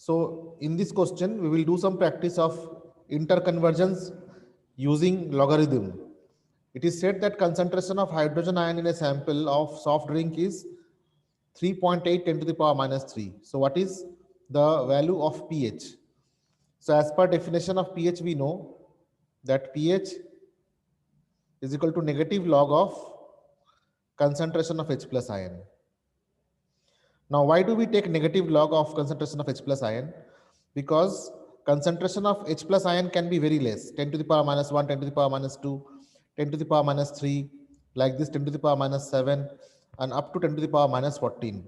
So in this question, we will do some practice of interconversions using logarithm. It is said that concentration of hydrogen ion in a sample of soft drink is 3.8 10 to the power minus 3. So what is the value of pH? So as per definition of pH, we know that pH is equal to negative log of concentration of H plus ion. Now, why do we take negative log of concentration of H plus ion? Because concentration of H plus ion can be very less, 10 to the power minus 1, 10 to the power minus 2, 10 to the power minus 3, like this 10 to the power minus 7, and up to 10 to the power minus 14.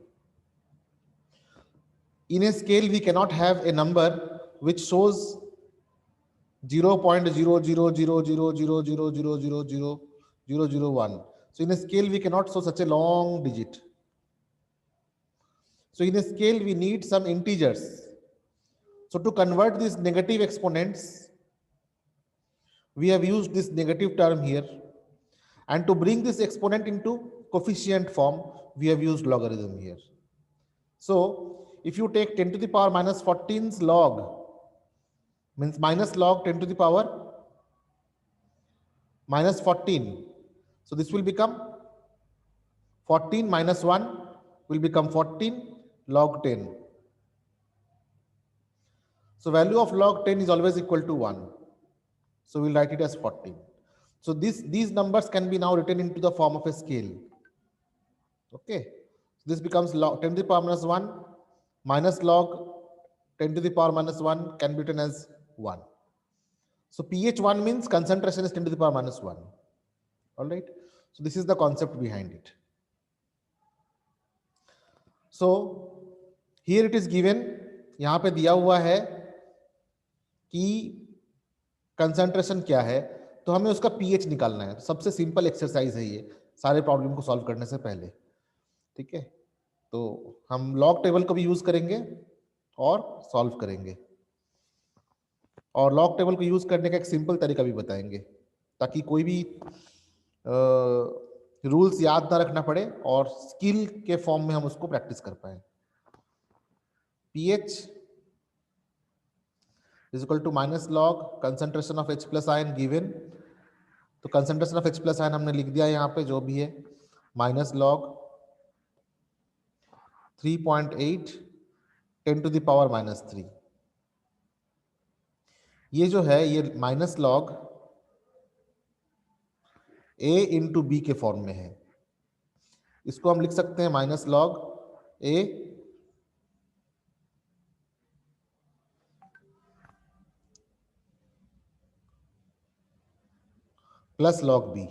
In a scale, we cannot have a number which shows 0.0000000000001. So in a scale, we cannot show such a long digit. So in a scale, we need some integers. So to convert these negative exponents, we have used this negative term here. And to bring this exponent into coefficient form, we have used logarithm here. So if you take 10 to the power minus 14's log, means minus log 10 to the power minus 14. So this will become 14 minus 1 will become 14 log 10. So value of log 10 is always equal to 1. So we'll write it as 14. So these numbers can be now written into the form of a scale. Okay. So this becomes log 10 to the power minus 1 minus log 10 to the power minus 1 can be written as 1. So pH 1 means concentration is 10 to the power minus 1. All right. So this is the concept behind it. So here it is given, यहाँ पे दिया हुआ है कि concentration क्या है, तो हमें उसका पीएच निकालना है. सबसे सिंपल एक्सरसाइज है ये सारे प्रॉब्लम को सॉल्व करने से पहले. ठीक है, तो हम लॉग टेबल को भी यूज करेंगे और सॉल्व करेंगे, और लॉग टेबल को यूज करने का एक सिंपल तरीका भी बताएंगे ताकि कोई भी रूल्स याद ना रखना पड़े और स्किल के फॉर्म में हम उसको प्रैक्टिस कर पाए. PH is equal to minus log concentration of H plus ion given. तो concentration of H plus ion हमने लिख दिया यहाँ पे जो भी है, minus log 3.8 10 to the power minus 3. ये जो है ये minus log a into B के फॉर्म में है. इसको हम लिख सकते हैं minus log a plus log B.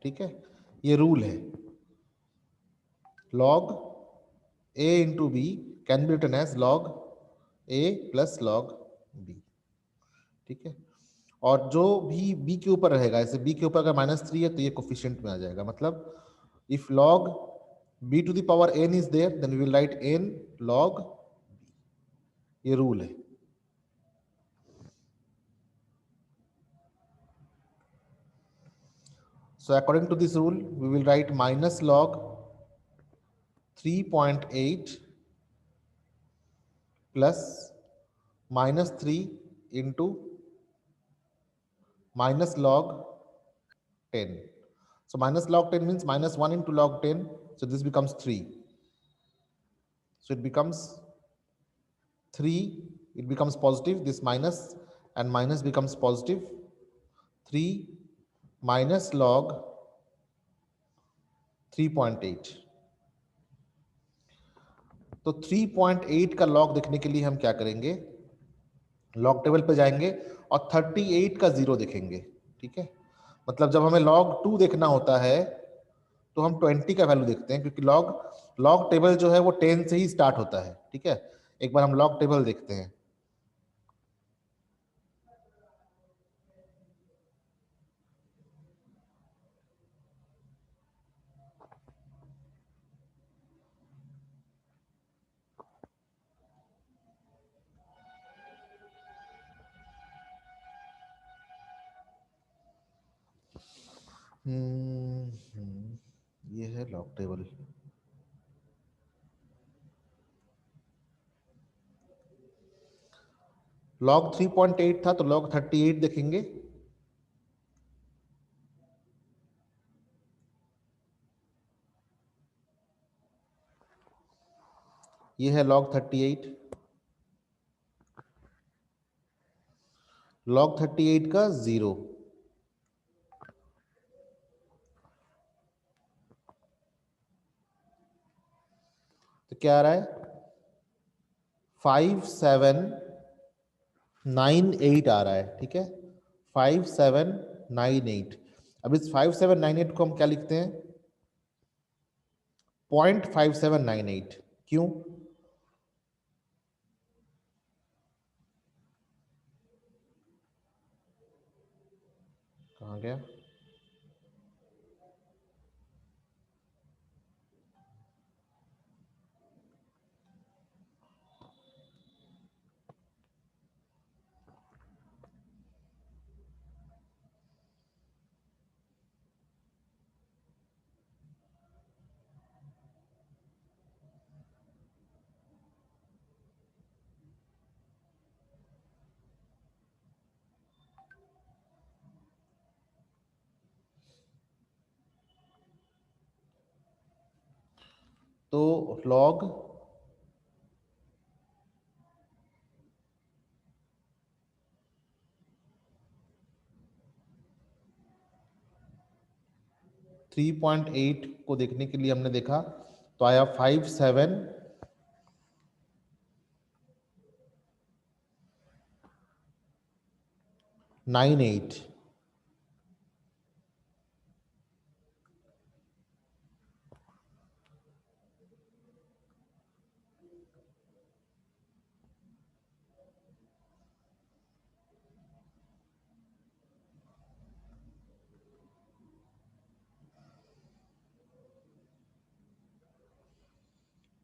ठीक है, ये रूल है. Log a into B can be written as log a plus log b. ठीक है, और जो भी b के ऊपर रहेगा, ऐसे b के ऊपर अगर -3 है तो ये कोफिशिएंट में आ जाएगा. मतलब if log b to the power n is there then we will write n log b. ये रूल है. So according to this rule, we will write minus log 3.8 plus minus 3 into minus log 10. So minus log 10 means minus 1 into log 10. So this becomes 3. So it becomes 3. It becomes positive. This minus and minus becomes positive. 3 minus log 3.8. तो 3.8 का log देखने के लिए हम क्या करेंगे, log table पे जाएंगे और 38 का जीरो देखेंगे. ठीक है, मतलब जब हमें लॉग 2 देखना होता है तो हम 20 का वैल्यू देखते हैं, क्योंकि लॉग लॉग टेबल जो है वो 10 से ही स्टार्ट होता है. ठीक है, एक बार हम लॉग टेबल देखते हैं. ये है लॉग टेबल. लॉग 3.8 था तो लॉग 38 देखेंगे। ये है लॉग 38। लॉग 38 का 0, तो क्या आ रहा है 5798 आ रहा है। ठीक है, 5798। अब इस 5798 को हम क्या लिखते हैं, 0.5798। क्यों? कहाँ गया? तो लॉग 3.8 को देखने के लिए हमने देखा तो आया 5798।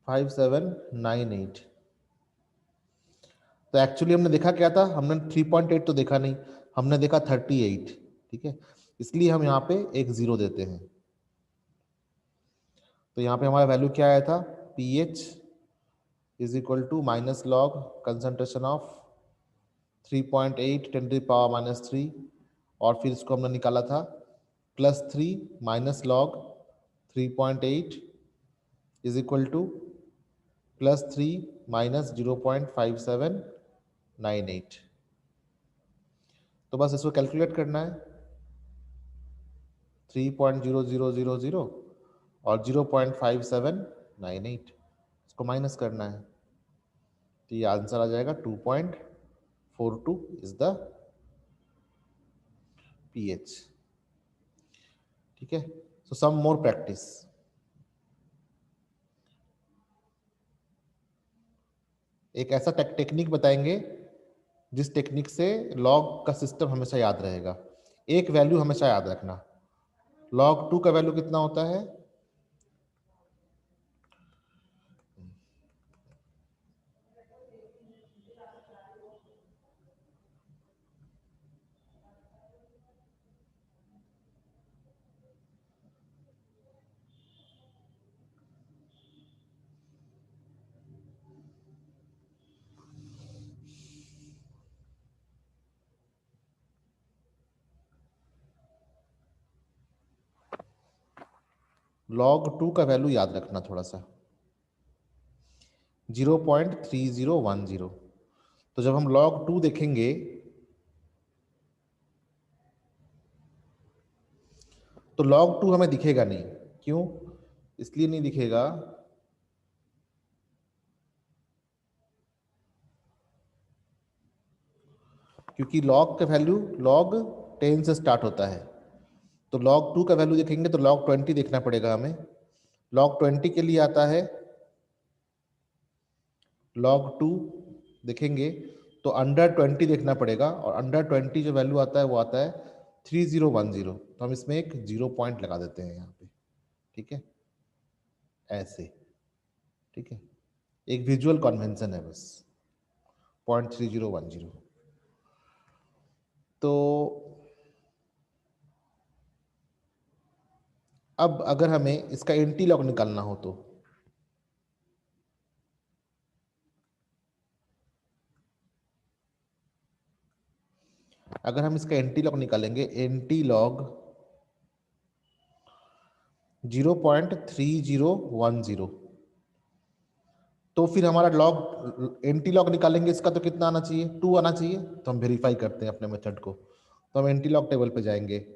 5798। तो एक्चुअली हमने देखा क्या था, हमने 3.8 तो देखा नहीं, हमने देखा 38। ठीक है, इसलिए हम यहाँ पे एक जीरो देते हैं। तो यहाँ पे हमारा वैल्यू क्या आया था, P H is equal to minus log concentration of 3.8 × 10⁻³ और फिर इसको हमने निकाला था +3 minus log 3.8 is equal to +3 minus 0.5798। तो बस इसको कैलकुलेट करना है, 3.0000 और 0.5798, इसको माइनस करना है तो ये आंसर आ जाएगा 2.42 इज द पीएच। ठीक है, सो सम मोर प्रैक्टिस। एक ऐसा टेक्निक बताएंगे जिस टेक्निक से लॉग का सिस्टम हमेशा याद रहेगा। एक वैल्यू हमेशा याद रखना, log 2 का वैल्यू कितना होता है, log 2 का वैल्यू याद रखना थोड़ा सा, 0.3010। तो जब हम log 2 देखेंगे तो log 2 हमें दिखेगा नहीं। क्यों? इसलिए नहीं दिखेगा क्योंकि log का वैल्यू log 10 से स्टार्ट होता है। तो log 2 का वैल्यू देखेंगे तो log 20 देखना पड़ेगा हमें। log 20 के लिए आता है, log 2 देखेंगे तो अंडर 20 देखना पड़ेगा और अंडर 20 जो वैल्यू आता है वो आता है 3010। तो हम इसमें एक 0 पॉइंट लगा देते हैं यहाँ पे। ठीक है, ऐसे। ठीक है, एक विजुअल कन्वेंशन है बस, 0.3010। तो अब अगर हमें इसका एंटी लॉग निकालना हो अगर हम इसका एंटी लॉग निकालेंगे, एंटी लॉग 0.3010, तो फिर हमारा लॉग एंटी लॉग निकालेंगे इसका तो कितना आना चाहिए, 2 आना चाहिए। तो हम वेरीफाई करते हैं अपने मेथड को, तो हम एंटी लॉग टेबल पे जाएंगे।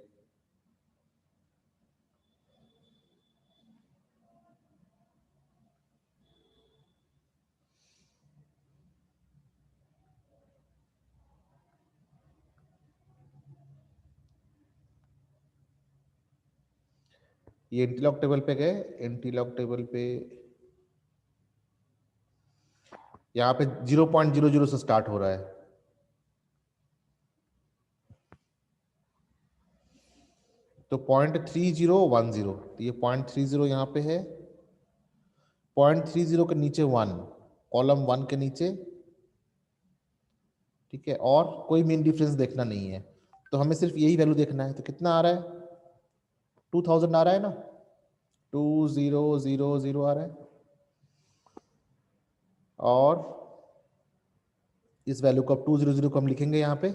ये एंटी लॉग टेबल पे गए, एंटी लॉग टेबल पे यहाँ पे 0.00 से स्टार्ट हो रहा है, तो 0.3010, तो ये 0.30 यहाँ पे है, 0.30 के नीचे 1, कॉलम 1 के नीचे, ठीक है। और कोई मीन डिफरेंस देखना नहीं है, तो हमें सिर्फ यही वैल्यू देखना है। तो कितना आ रहा है, 2000 आ रहा है ना, 2000 आ रहा है। और इस वैल्यू को अब 200 को हम लिखेंगे यहाँ पे,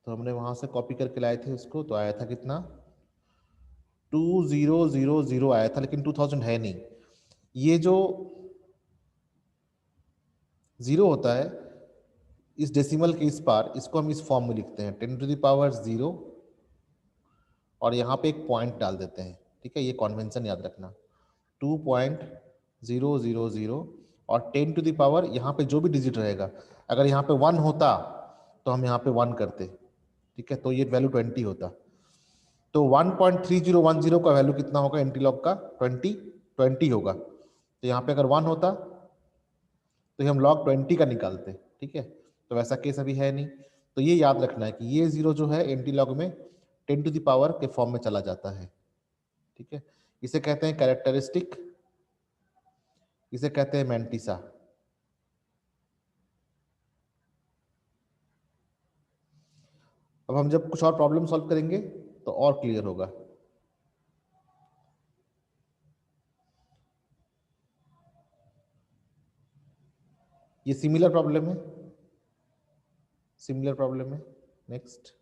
तो हमने वहां से कॉपी करके लाए थे उसको, तो आया था कितना, 2000 आया था, लेकिन 2000 है नहीं। ये जो जीरो होता है इस डेसिमल के इस पार, इसको हम इस फॉर्म में लिखते हैं 10⁻0, और यहाँ पे एक पॉइंट डाल देते हैं, ठीक है। ये कॉन्वेंशन याद रखना, 2.000, और 10⁻, यहाँ पे जो भी डिजिट रहेगा, अगर यहाँ पे 1 होता तो हम यहाँ पे 1 करते, ठीक है, तो ये वैल्यू 20 होता। तो 1.3010 का वैल्यू कितना होगा एंटी लॉग का, 20 होगा। तो यहाँ पे अगर 1 होता तो हम log 20 का निकालते, ठीक है। तो वैसा केस अभी है नहीं, तो ये याद रखना है कि ये जीरो जो है एंटी लॉग में 10⁻ के फॉर्म में चला जाता है, ठीक है। इसे कहते हैं कैरेक्टरिस्टिक, इसे कहते हैं मैंटिसा। अब हम जब कुछ और प्रॉब्लम सॉल्व करेंगे तो और क्लियर होगा। ये सिमिलर प्रॉब्लम है, सिमिलर प्रॉब्लम है। नेक्स्ट,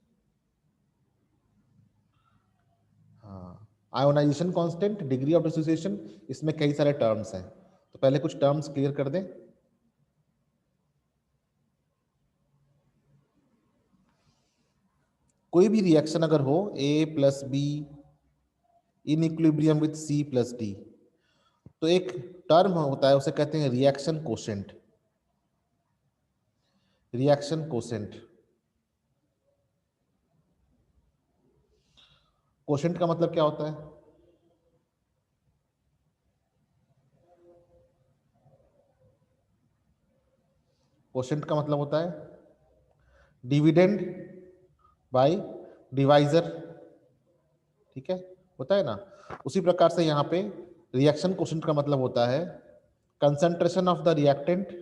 हाँ, ionization constant, degree of dissociation, इसमें कई सारे टर्म्स हैं, तो पहले कुछ टर्म्स क्लियर कर दें। कोई भी रिएक्शन अगर हो A plus be in equilibrium with C plus D, तो एक टर्म होता है उसे कहते हैं reaction quotient, reaction quotient. Quotient का मतलब क्या होता है, कोशेंट का मतलब होता है डिविडेंड बाय डिवाइजर, ठीक है, होता है ना। उसी प्रकार से यहाँ पे रिएक्शन कोशेंट का मतलब होता है concentration of the reactant,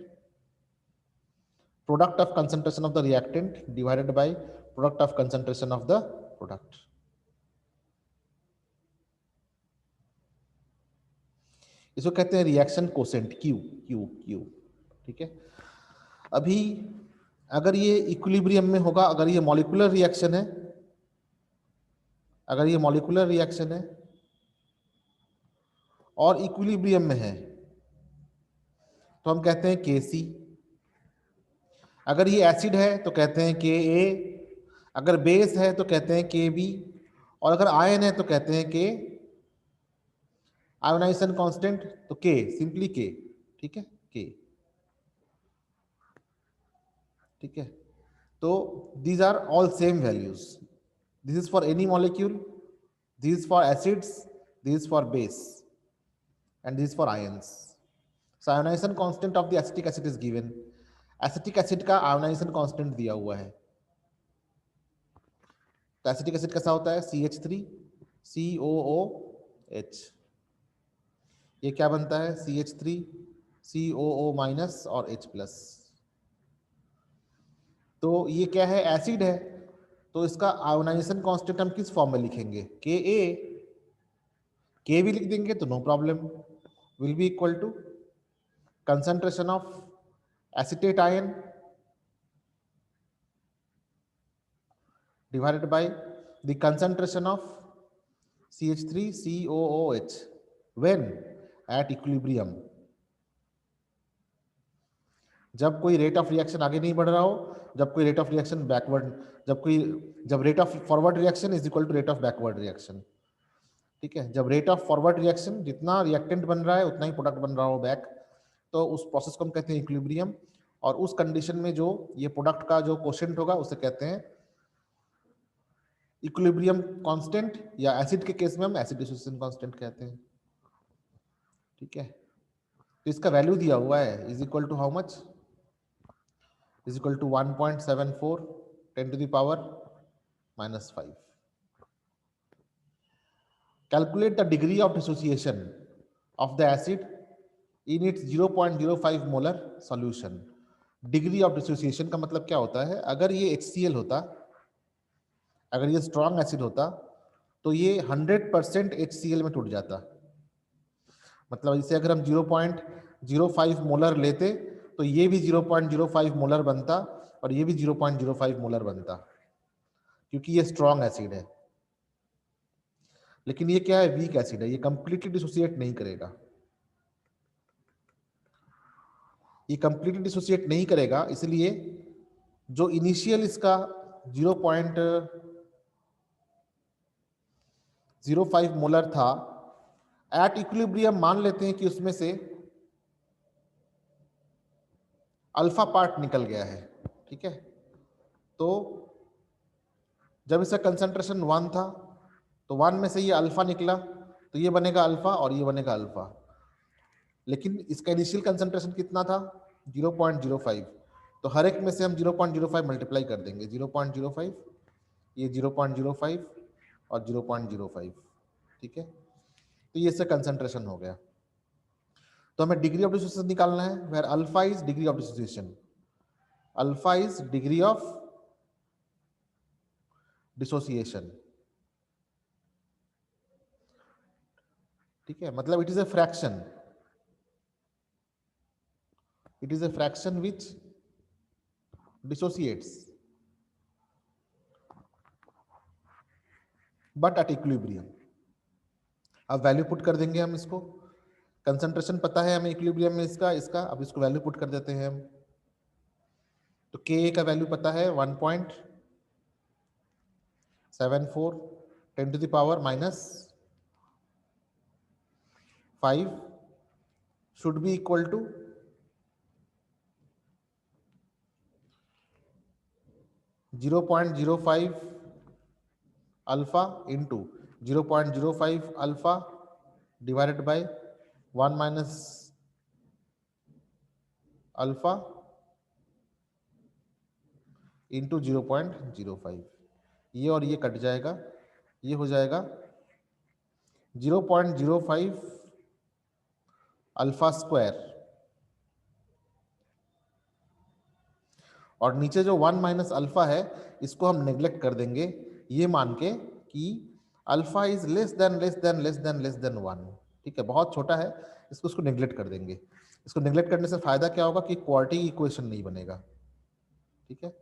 product of concentration of the reactant divided by product of concentration of the product. इसको कहते हैं reaction quotient, Q Q Q, ठीक है। अभी अगर ये इक्विलिब्रियम में होगा, अगर ये मॉलिक्यूलर रिएक्शन है, अगर ये मॉलिक्यूलर रिएक्शन है और इक्विलिब्रियम में है, तो हम कहते हैं के सी। अगर ये एसिड है तो कहते हैं के ए, अगर बेस है तो कहते हैं के बी, और अगर आयन है तो कहते हैं के आयोनाइजेशन कांस्टेंट, तो के, सिंपली के, ठीक है, के, ठीक है। तो these are all same values, this is for any molecule, this is for acids, this is for base, and this is for ions. So ionization constant of the acetic acid is given, acetic acid का ionization constant दिया हुआ है। तो acetic acid कैसा होता है, CH3 COOH, ये क्या बनता है CH3 COO माइनस और H प्लस। तो ये क्या है, एसिड है, तो इसका आयोनाइजेशन कांस्टेंट हम किस फॉर्म में लिखेंगे? के ए, के भी लिख देंगे तो no problem, will be equal to concentration of acetate ion divided by the concentration of CH3COOH when at equilibrium. जब कोई रेट ऑफ रिएक्शन आगे नहीं बढ़ रहा हो, जब कोई रेट ऑफ रिएक्शन बैकवर्ड, जब rate of forward reaction is equal to rate of backward reaction, ठीक है, जब रेट ऑफ फॉरवर्ड रिएक्शन जितना रिएक्टेंट बन रहा है उतना ही प्रोडक्ट बन रहा हो बैक, तो उस प्रोसेस को हम कहते हैं इक्विलिब्रियम। और उस कंडीशन में जो ये प्रोडक्ट का जो कोशेंट होगा उसे कहते हैं इक्विलिब्रियम कांस्टेंट, या एसिड के केस में हम एसिड डिसोसिएशन कांस्टेंट कहते हैं, ठीक है। तो इसका वैल्यू दिया हुआ है is equal to how much, is equal to 1.74 10 to the power -5. Calculate the degree of dissociation of the acid in its 0.05 molar solution. Degree of dissociation का मतलब क्या होता है? अगर ये HCl होता, अगर ये स्ट्रॉन्ग एसिड होता तो ये 100% HCl में टूट जाता। मतलब इसे अगर हम 0.05 मोलर लेते तो ये भी 0.05 मोलर बनता और ये भी 0.05 मोलर बनता, क्योंकि ये स्ट्रॉन्ग एसिड है। लेकिन ये क्या है? वीक एसिड है, ये कंप्लीटली डिसोसिएट नहीं करेगा, ये कंप्लीटली डिसोसिएट नहीं करेगा। इसलिए जो इनिशियल इसका 0.05 मोलर था, एट इक्विलिब्रियम मान लेते हैं कि उसमें से अल्फा पार्ट निकल गया है, ठीक है। तो जब इसका कंसंट्रेशन 1 था तो 1 में से ये अल्फा निकला, तो ये बनेगा अल्फा और ये बनेगा अल्फा। लेकिन इसका इनिशियल कंसंट्रेशन कितना था? 0.05। तो हर एक में से हम 0.05 मल्टीप्लाई कर देंगे, 0.05, ये 0.05 और 0.05, ठीक है। तो ये इसका कंसंट्रेशन हो गया। तो हमें डिग्री ऑफ डिसोसिएशन निकालना है, where alpha is degree of dissociation, alpha is degree of dissociation, ठीक है। मतलब it is a fraction, it is a fraction which dissociates but at equilibrium. अब वैल्यू पुट कर देंगे हम इसको, कंसंट्रेशन पता है हमें इक्विलिब्रियम में इसका, अब इसको वैल्यू पुट कर देते हैं हम। तो के का वैल्यू पता है 1.74 10 to the power -5 should be equal to 0.05 alpha into 0.05 alpha divided by 1 minus alpha into 0.05। ये और ये कट जाएगा, ये हो जाएगा 0.05 अल्फा स्क्वायर, और नीचे जो 1 माइनस अल्फा है इसको हम नेग्लेक्ट कर देंगे, ये मान के कि अल्फा इज लेस देन 1, ठीक है, बहुत छोटा है, इसको नेग्लेक्ट कर देंगे। इसको नेग्लेक्ट करने से फायदा क्या होगा कि क्वाड्रेटिक इक्वेशन नहीं बनेगा, ठीक है।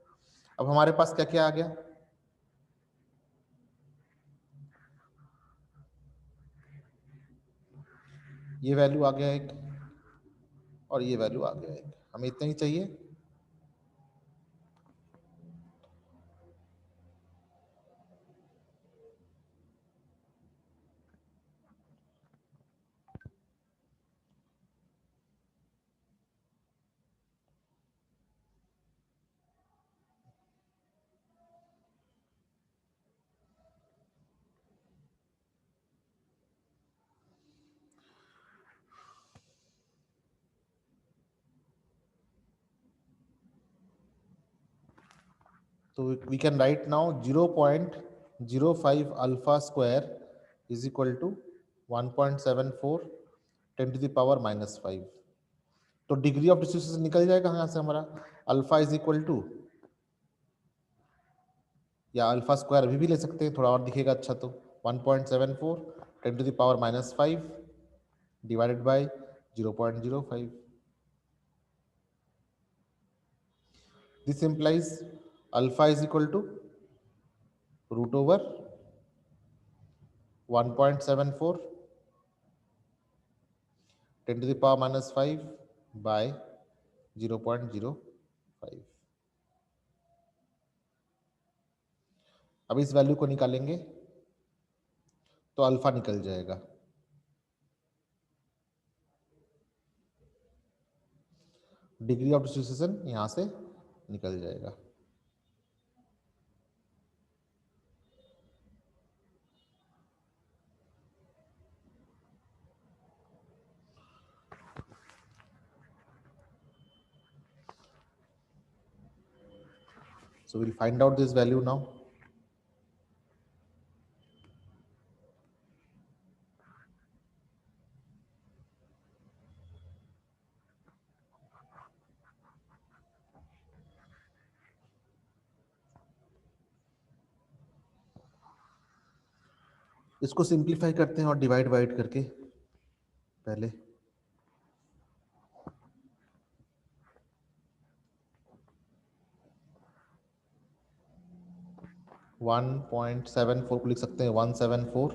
अब हमारे पास क्या क्या आ गया? ये वैल्यू आ गया एक और ये वैल्यू आ गया एक, हमें इतना ही चाहिए। So we can write now 0.05 alpha square is equal to 1.74 10 to the power -5। तो डिग्री ऑफ डिसोसिएशन निकल जाएगा यहाँ से हमारा, अल्फा इज इक्वल टू, या अल्फा स्क्वायर अभी भी ले सकते हैं, थोड़ा और दिखेगा अच्छा तो 1.74 10 to the power -5 divided by 0.05. This implies alpha is equal to root over 1.74 10 to the power -5 by 0.05. अब इस वैल्यू को निकालेंगे तो अल्फा निकल जाएगा। डिग्री ऑफ डिसोसिएशन यहां से निकल जाएगा। So we'll find out this value now. इसको सिंप्लीफाई करते हैं और डिवाइड वाइड करके पहले 1.74 को लिख सकते हैं 174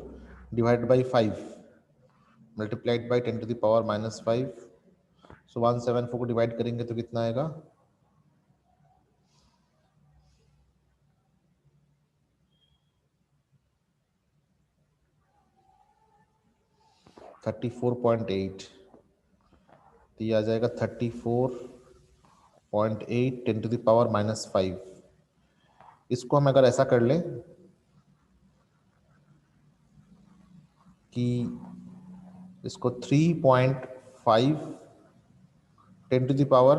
divide by 5 multiplied by 10 to the power -5। सो 174 को डिवाइड करेंगे तो कितना आएगा 34.8, तो ये आ जाएगा 34.8 10 to the power -5। इसको हम अगर ऐसा कर लें कि इसको 3.5 10 to the power,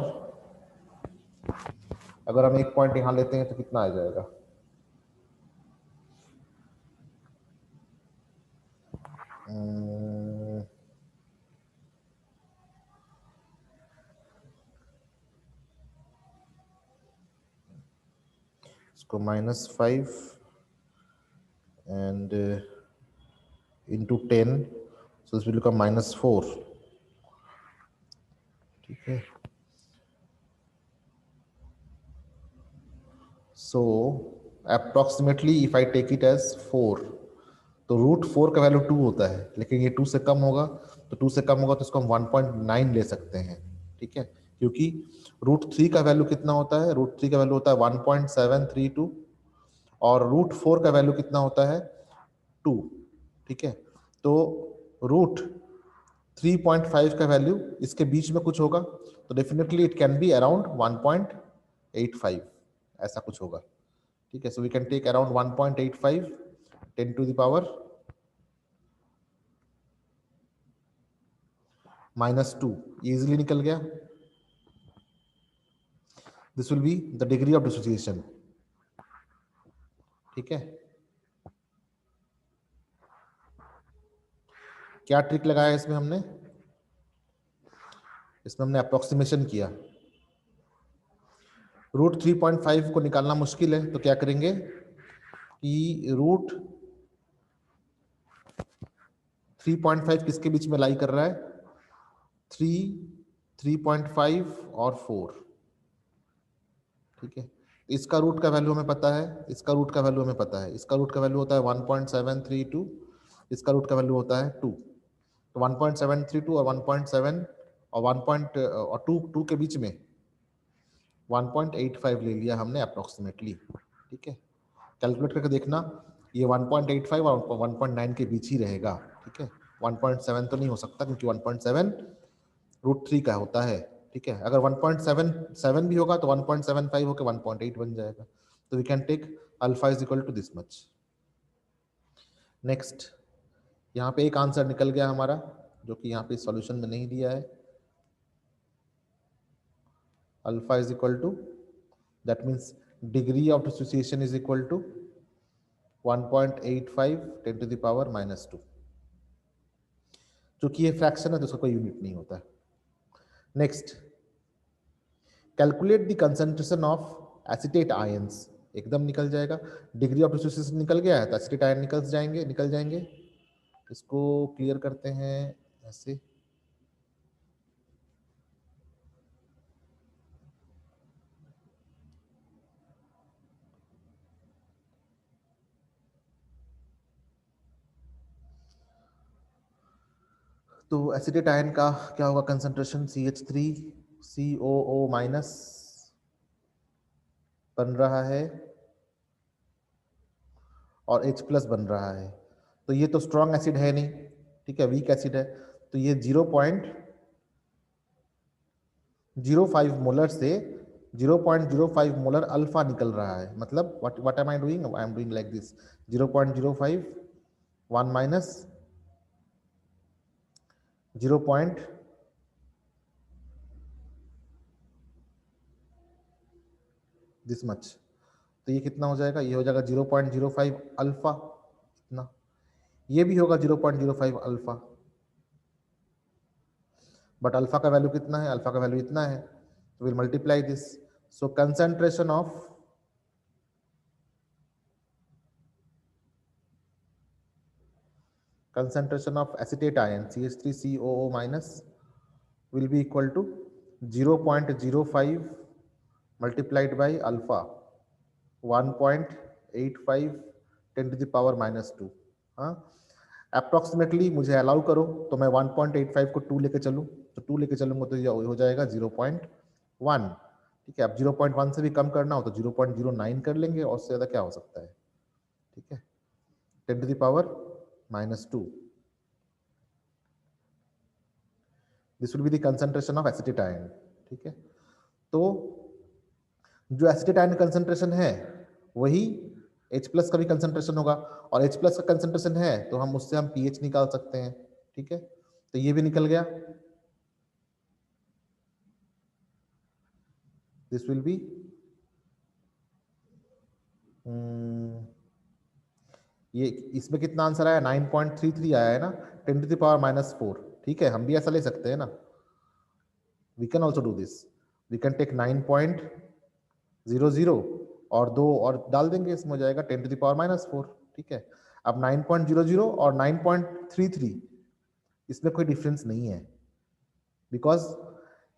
अगर हम एक पॉइंट यहां लेते हैं तो कितना आ जाएगा इसको -5 and into 10, so this will become -4। ठीक है, so approximately if I take it as 4, तो √4 का वैल्यू 2 होता है, लेकिन ये 2 से कम होगा, तो 2 से कम होगा तो इसको हम 1.9 ले सकते हैं। ठीक है, क्योंकि √3 का वैल्यू कितना होता है, √3 का वैल्यू होता है 1.732 और √4 का वैल्यू कितना होता है 2। ठीक है, तो √3.5 का वैल्यू इसके बीच में कुछ होगा, तो definitely it can be around 1.85, ऐसा कुछ होगा। ठीक है, so we can take around 1.85 10 to the power -2, easily निकल गया। This will be the degree of dissociation. ठीक है, क्या ट्रिक लगाया इसमें हमने अप्रोक्सीमेशन किया। √3.5 को निकालना मुश्किल है, तो क्या करेंगे कि √3.5 किसके बीच में लाई कर रहा है 3, 3.5 और 4। ठीक है, इसका रूट का वैल्यू हमें पता है, इसका रूट का वैल्यू हमें पता है, इसका रूट का वैल्यू होता है 1.732, इसका रूट का वैल्यू होता है 2। तो 1.732 और 1.7 और 1. और 2 के बीच में 1.85 ले लिया हमने अप्रोक्सीमेटली। ठीक है, कैलकुलेट करके देखना, ये 1.85 और 1.9 के बीच ही रहेगा। ठीक है, 1.7 तो नहीं हो सकता, क्योंकि 1.7 √3 का होता है। ठीक है, अगर 1.77 भी होगा तो 1.75 होकर 1.8 बन जाएगा। तो we can take alpha is equal to this much. Next, यहाँ पे एक आंसर निकल गया हमारा, जो कि यहाँ पे सॉल्यूशन में नहीं दिया है। Alpha is equal to, that means degree of dissociation is equal to 1.85 10 to the power -2। चूंकि ये फ्रैक्शन है तो उसका कोई यूनिट नहीं होता है। Next, calculate the concentration of acetate ions एकदम निकल जाएगा। डिग्री ऑफ डिसोसिएशन निकल गया है तो एसिटिक आयन निकल जाएंगे। इसको क्लियर करते हैं ऐसे। तो एसिडेट आयन का क्या होगा कंसंट्रेशन, CH3COO माइनस बन रहा है और H प्लस बन रहा है। तो ये तो स्ट्रॉन्ग एसिड है नहीं, ठीक है, वीक एसिड है। तो ये 0.05 मोलर से 0.05 मोलर अल्फा निकल रहा है। मतलब what am I doing, I am doing like this, 0.05 1 minus 0. This much. तो ये कितना हो जाएगा, ये हो जाएगा 0.05 अल्फा, इतना। ये भी होगा 0.05 अल्फा, बट अल्फा का वैल्यू कितना है, अल्फा का वैल्यू इतना है। तो will multiply this. So concentration of acetate ion CH3COO minus will be equal to 0.05 multiplied by alpha 1.85 10 to the power minus 2। हाँ, अप्रोक्सीमेटली मुझे अलाउ करो तो मैं 1.85 को 2 लेके चलूँ, तो 2 लेके चलूंगा तो ये हो जाएगा 0.1। ठीक है, अब 0.1 से भी कम करना हो तो 0.09 कर लेंगे, और उससे ज़्यादा क्या हो सकता है। ठीक है, 10 to the power minus 2। This will be the concentration of acetate ion. ठीक है, तो जो एसिटेट आयन कंसंट्रेशन है वही H प्लस का भी कंसंट्रेशन होगा, और H प्लस का कंसंट्रेशन है तो हम उससे हम pH निकाल सकते हैं। ठीक है, तो ये भी निकल गया। दिस विल बी ये, इसमें कितना आंसर आया, 9.33 आया है ना, 10 to the power minus 4। ठीक है, हम भी ऐसा ले सकते हैं ना, we can also do this. We can take 9.00 और 2 और डाल देंगे, इसमें हो जाएगा 10 to the power minus 4। ठीक है, अब 9.00 और 9.33 इसमें कोई डिफरेंस नहीं है, बिकॉज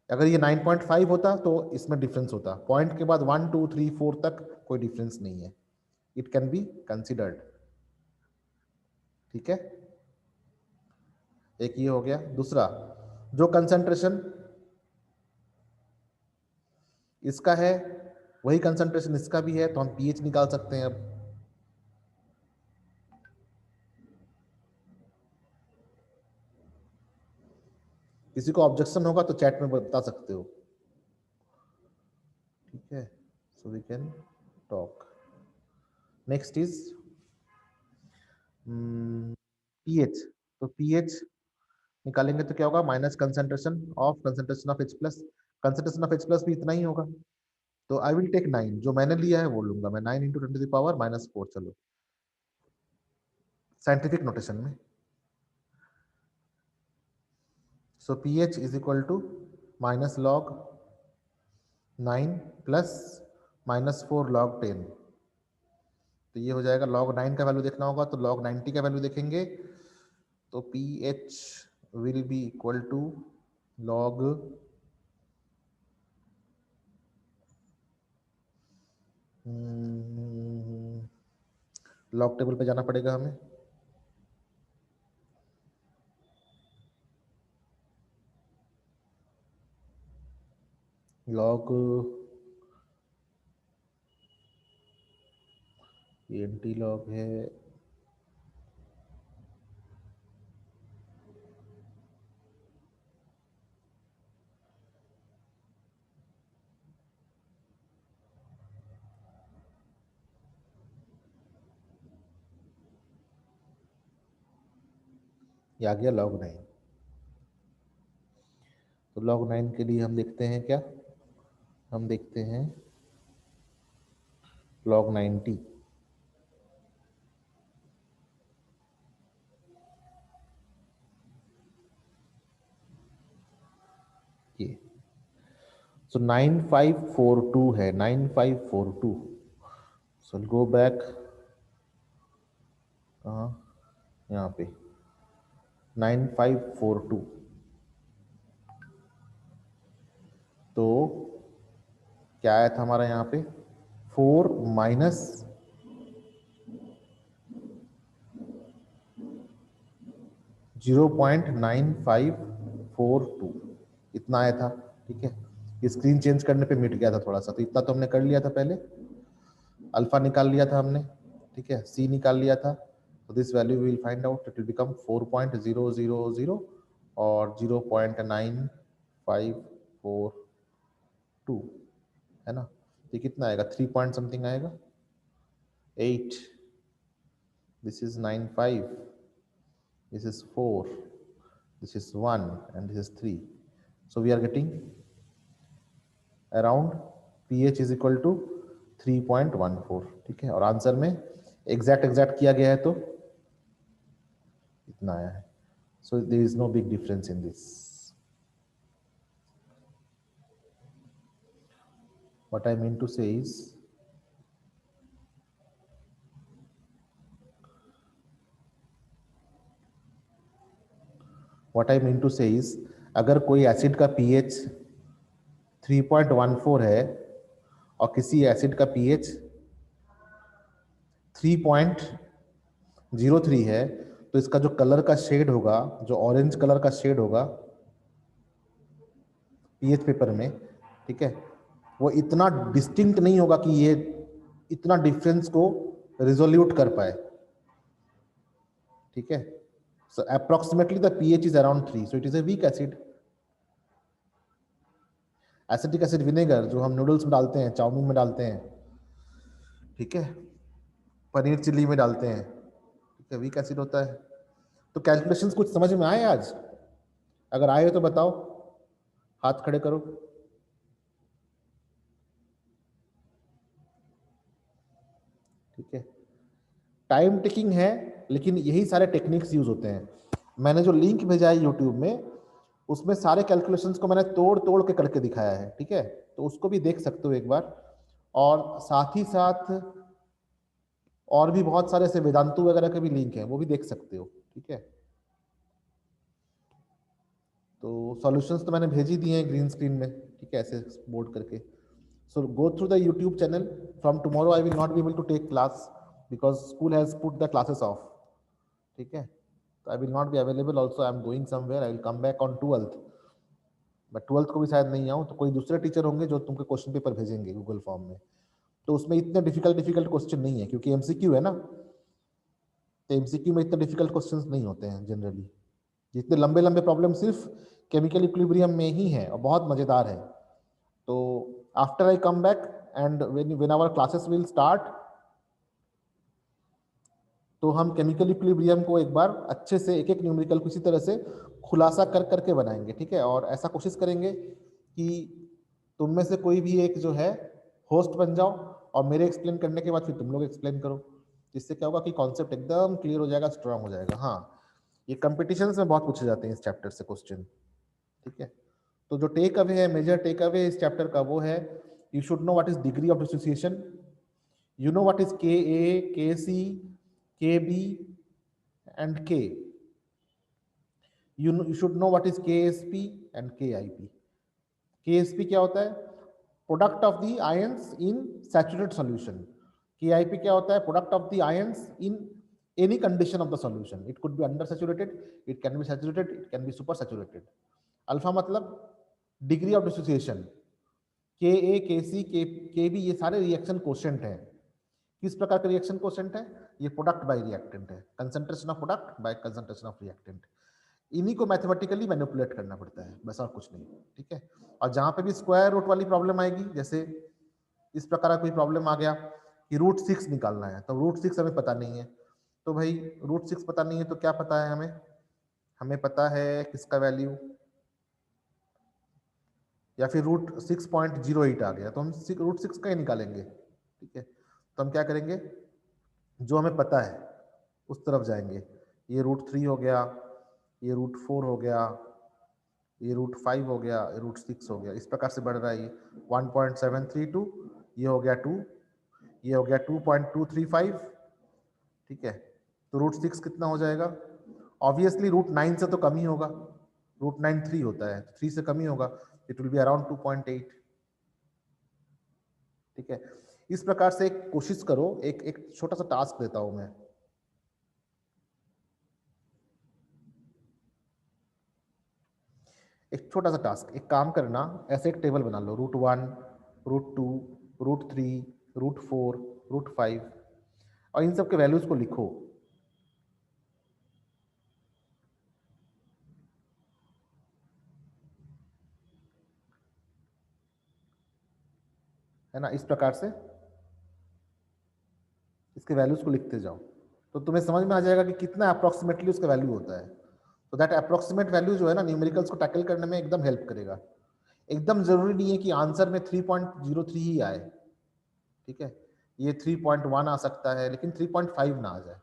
अगर ये 9.5 होता तो इसमें डिफरेंस होता। पॉइंट के बाद 1 2 3 4 तक कोई डिफरेंस नहीं है, इट कैन बी कंसिडर्ड। ठीक है, एक ये हो गया। दूसरा, जो कंसंट्रेशन इसका है वही कंसंट्रेशन इसका भी है, तो हम पीएच निकाल सकते हैं। अब किसी को ऑब्जेक्शन होगा तो चैट में बता सकते हो। ठीक है, so we can talk. Next is PH. तो पीएच निकालेंगे तो क्या होगा, minus concentration of H plus. Concentration of H plus भी इतना ही होगा, तो आई विल टेक 9, जो मैंने लिया है वो लूंगा मैं, 9 into 10 to the power minus 4। चलो साइंटिफिक नोटेशन में। So PH is equal to minus log 9 plus minus 4 log 10। तो ये हो जाएगा, लॉग 9 का वैल्यू देखना होगा तो लॉग 90 का वैल्यू देखेंगे, तो PH will be equal to log log table पे जाना पड़ेगा हमें। लॉग एंटी लॉग है, ये आ गया लॉग 9। तो लॉग 9 के लिए हम देखते हैं क्या, हम देखते हैं लॉग 90। ये सो 9542 है, 9542। सो गो बैक, कहाँ, यहाँ पे 9542। तो क्या आया था हमारा यहाँ पे 4 माइनस 0.9542 इतना आया था। ठीक है, स्क्रीन चेंज करने पे मिट गया था थोड़ा सा, तो इतना तो हमने कर लिया था पहले, अल्फा निकाल लिया था हमने। ठीक है, सी निकाल लिया था। तो this value will find out, it will become 4.000 और 0.9542 है ना। ये कितना आएगा, 3 पॉइंट समथिंग आएगा, 8, this is 95, this is 4, this is 1 and this is 3. So we are getting around pH is equal to 3.14. ठीक है, और आंसर में एग्जैक्ट किया गया है तो इतना आया है। So there is no big difference in this. What I mean to say is अगर कोई एसिड का pH 3.14 है और किसी एसिड का pH 3.03 है, तो इसका जो कलर का शेड होगा, जो ऑरेंज कलर का शेड होगा पीएच पेपर में, ठीक है, वो इतना डिस्टिंक्ट नहीं होगा कि ये इतना डिफरेंस को रिजोल्यूट कर पाए। ठीक है, so approximately the pH is around 3, so it is a weak acid. Acetic acid vinegar जो हम नूडल्स में डालते हैं, चाउमीन में डालते हैं, ठीक है, पनीर चिल्ली में डालते हैं, ठीक है, वीक एसिड होता है। तो कैलकुलेशंस कुछ समझ में आए आज? अगर आए तो बताओ, हाथ खड़े करो। ठीक है, टाइम टेकिंग है, लेकिन यही सारे टेक्निक्स यूज होते हैं। मैंने जो लिंक भेजा है यूट्यूब में, उसमें सारे कैलकुलेशंस को मैंने तोड़ तोड़ के करके दिखाया है। ठीक है, तो उसको भी देख सकते हो एक बार, और साथ ही साथ और भी बहुत सारे ऐसे वेदांतु वगैरह के भी लिंक हैं, वो भी देख सकते हो। ठीक है, तो सॉल्यूशंस तो मैंने भेज ही दिए हैं ग्रीन स्क्रीन में। ठीक है, ऐसे बोर्ड करके। So go through the YouTube channel. From tomorrow I will not be able to take class because school has put the classes off. ठीक है, तो I will not be available also, I am going somewhere, I will come back on 12th। But 12th को भी शायद नहीं आऊँ, तो कोई दूसरे टीचर होंगे जो तुमको क्वेश्चन पेपर भेजेंगे गूगल फॉर्म में। तो उसमें इतने डिफिकल्ट क्वेश्चन नहीं है, क्योंकि एमसीक्यू है ना, तो एमसीक्यू में इतने डिफिकल्ट क्वेश्चंस नहीं होते हैं जनरली। जितने लंबे लंबे प्रॉब्लम सिर्फ केमिकल इक्विलिब्रियम में ही है और बहुत मजेदार है। तो after I come back and when our classes will start, तो हम केमिकल इक्विलिब्रियम को एक बार अच्छे से एक एक न्यूमेरिकल को इसी तरह से खुलासा कर करके बनाएंगे। ठीक है, और ऐसा कोशिश करेंगे कि तुम में से कोई भी एक जो है होस्ट बन जाओ, और मेरे एक्सप्लेन करने के बाद फिर तुम लोग एक्सप्लेन करो। जिससे क्या होगा कि कॉन्सेप्ट एकदम क्लियर हो जाएगा, स्ट्रांग हो जाएगा। हाँ, ये कंपटीशन में बहुत पूछे जाते हैं इस चैप्टर से क्वेश्चन। ठीक है, तो जो टेक अवे है, मेजर टेक अवे इस चैप्टर का वो है, you should know what is degree of dissociation, you know what is के ए, के सी, के बी एंड के, you should know what is KSP and KIP. KSP क्या होता है? Product of the ions in saturated solution. KIP क्या होता है? Product of the ions in any condition of the solution. It could be under saturated, it can be saturated, it can be super saturated. Alpha मतलब degree of dissociation. के ए, के सी, के B, ये सारे reaction quotient हैं। किस प्रकार का रिएक्शन कोशेंट है? ये प्रोडक्ट बाय रिएक्टेंट है, concentration of product by concentration of reactant. इन्हीं को मैथमेटिकली मैनिपुलेट करना पड़ता है, बस और कुछ नहीं। ठीक है, और जहां पे भी स्क्वायर रूट वाली प्रॉब्लम आएगी, जैसे इस प्रकार का कोई प्रॉब्लम आ गया कि √6 निकालना है, तो √6 हमें पता नहीं है, तो भाई √6 पता नहीं है तो क्या पता है हमें? हमें पता है किसका वैल्यू, या फिर √6.08 आ गया, तो हम √6 का ही निकालेंगे। ठीक है, तो हम क्या करेंगे, जो हमें पता है उस तरफ जाएंगे। ये √3 हो गया, ये √4 हो गया, ये √5 हो गया, √6 हो गया, इस प्रकार से बढ़ रहा है। ये 1.732, ये हो गया 2, ये हो गया 2.235, ठीक है। तो √6 कितना हो जाएगा? ऑब्वियसली √9 से तो कम ही होगा, √9 3 होता है, 3 से कम ही होगा, इट विल बी अराउंड 2.8, ठीक है। इस प्रकार से एक कोशिश करो, एक छोटा सा टास्क देता हूं मैं। एक छोटा सा टास्क, एक काम करना, ऐसे एक टेबल बना लो, √1, √2, √3, √4, √5, और इन सब के वैल्यूज को लिखो। है ना, इस प्रकार से इसके वैल्यूज को लिखते जाओ, तो तुम्हें समझ में आ जाएगा कि कितना अप्रोक्सीमेटली उसका वैल्यू होता है। तो दैट अप्रोक्सीमेट वैल्यू जो है ना, न्यूमेरिकल्स को टैकल करने में एकदम हेल्प करेगा। एकदम जरूरी नहीं है कि आंसर में 3.03 ही आए, ठीक है, ये 3.1 आ सकता है, लेकिन 3.5 ना आ जाए,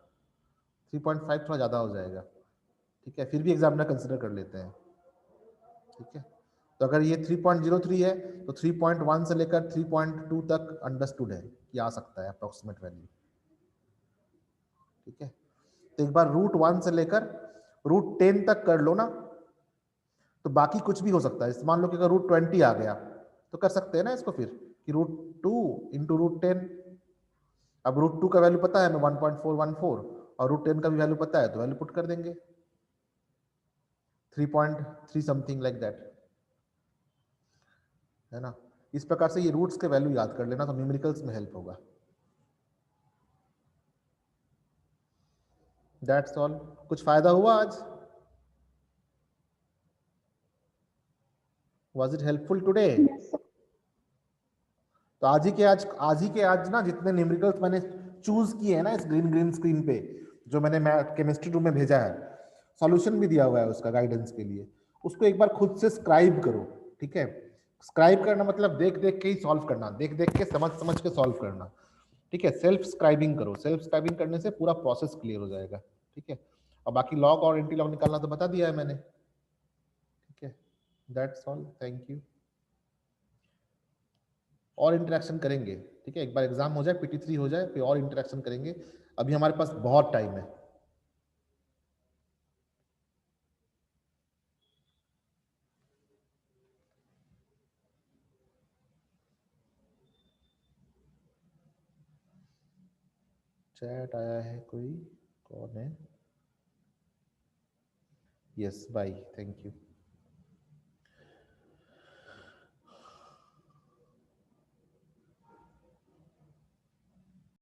3.5 थोड़ा ज़्यादा हो जाएगा, ठीक है, फिर भी एग्जामिनर कंसिडर कर लेते हैं, ठीक है। तो अगर ये 3.03 है तो 3.1 से लेकर 3.2 तक अंडरस्टूड है कि आ सकता है अप्रोक्सीमेट वैल्यू, ठीक है। तो एक बार √1 से लेकर √10 तक कर लो ना, तो बाकी कुछ भी हो सकता है। मान लो कि अगर √20 आ गया तो कर सकते हैं ना इसको फिर, कि √2 इंटू √10। अब √2 का वैल्यू पता है हमें 1.414, और √10 का भी वैल्यू पता है, तो वैल्यू पुट कर देंगे 3.3 समथिंग लाइक दैट, है ना। इस प्रकार से ये रूट्स के वैल्यू याद कर लेना, तो न्यूमेरिकल्स में हेल्प होगा। That's all. कुछ फायदा हुआ आज? Was it helpful today? Yes, sir. तो आज ही के आज ना, जितने न्यूमेरिकल्स मैंने चूज किए हैं ना इस ग्रीन ग्रीन स्क्रीन पे, जो मैंने केमिस्ट्री रूम में भेजा है, सॉल्यूशन भी दिया हुआ है उसका गाइडेंस के लिए, उसको एक बार खुद से स्क्राइब करो, ठीक है। स्क्राइब करना मतलब देख देख के ही सॉल्व करना, देख देख के समझ समझ के सॉल्व करना, ठीक है। सेल्फ स्क्राइबिंग करो, सेल्फ स्क्राइबिंग करने से पूरा प्रोसेस क्लियर हो जाएगा, ठीक है। और बाकी लॉग और एंटी लॉग निकालना तो बता दिया है मैंने, ठीक है। That's all, thank you. और इंटरेक्शन करेंगे, ठीक है, एक बार एग्जाम हो जाए, PT3 हो जाए, फिर और इंटरेक्शन करेंगे। अभी हमारे पास बहुत टाइम है। चैट आया है कोई? कौन है? Yes, bye, thank you.